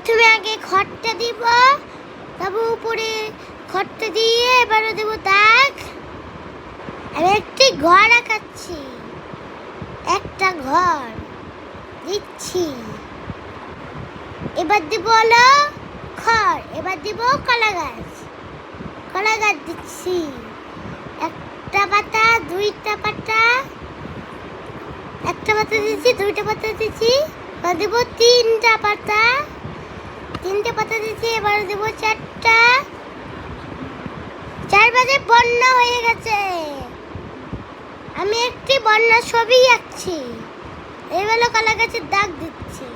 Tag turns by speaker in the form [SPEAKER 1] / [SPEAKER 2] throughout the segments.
[SPEAKER 1] প্রথমে আগে খড়টা দিব, তারপর উপরে খড়টা দিয়ে এবারে দেব দাগ। আমি একটি ঘর আঁকাচ্ছি, একটা ঘর দিচ্ছি। এবার দিব হলো খড়, এবার দিব কলা গাছ, কলা গাছ দিচ্ছি। একটা পাতা, দুইটা পাতা, একটা পাতা দিচ্ছি, দুইটা পাতা দিচ্ছি। এবার দেবো তিনটা পাতা, তিনটে পাতা দিচ্ছি। এবার দেবো চারটা, চারপাশে বন্যা হয়ে গেছে। আমি একটি বন্যার ছবি আঁকছি, এবেলা কলা গাছের দাগ দিচ্ছি।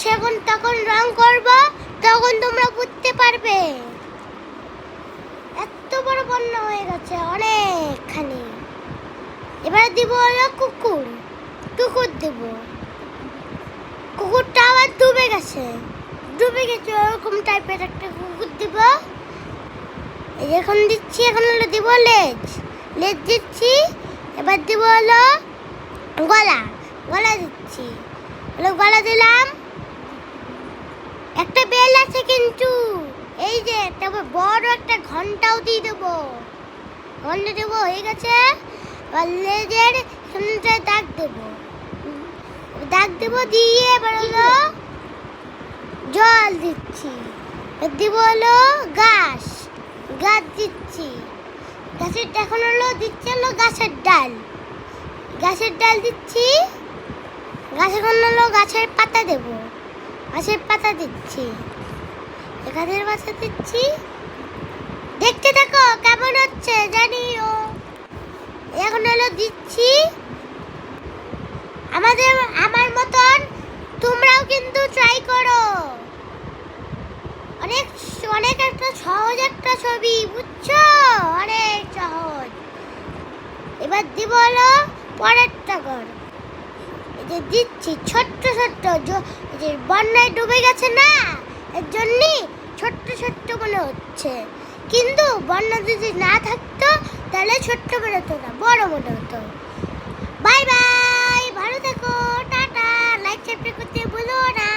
[SPEAKER 1] যখন তখন রং করব, তখন তোমরা বুঝতে পারবে। এত বড় বন্যা হয়ে গেছে অনেকখানি। এবার দিব হলো কুকুর, কুকুর দেব। কুকুরটা আবার ডুবে গেছে, ডুবে গেছে ওরকম টাইপের একটা কুকুর দিব। এখন দিচ্ছি, এখন হলো দিব লেজ, লেজ দিচ্ছি। এবার দিব হলো গলা, গলা দিচ্ছি। হলো গলা দিলাম। একটা বেল আছে কিন্তু, এই যে তবে বড় একটা ঘন্টাও দিয়ে দেবো, ঘন্টা দেবো। হয়ে গেছে। লেজের সামনে দাগ দেবো, দাগ দেবো দিয়ে এবার হলো জল দিচ্ছি। দিব হলো গাছ, গাছ দিচ্ছি। গাছের এখন হলো দিচ্ছি হলো গাছের ডাল, গাছের ডাল দিচ্ছি। গাছ এখন হলো গাছের পাতা দেব, গাছের পাতা দিচ্ছি, গাছের পাতা দিচ্ছি। দেখতে থাকো কেমন হচ্ছে জানিও। এখন হলো দিচ্ছি। আমার মতন তোমরাও কিন্তু ট্রাই করো। অনেক অনেক একটা সহজ একটা ছবি, বুঝছো? অনেক সহজ। এবার দিব হলো পরেরটা ঘর। এই যে দিচ্ছি ছোট্ট ছোট্ট, যে বন্যায় ডুবে গেছে না, এর জন্যই ছোট্ট ছোট্ট মনে হচ্ছে। কিন্তু বন্যা যদি না থাকতো তাহলে ছোট্ট মনে হতো না, বড় মনে হতো। বাই বাই, ভালো থেকো, টাটা। লাইক সাবস্ক্রাইব করতে ভুলো না।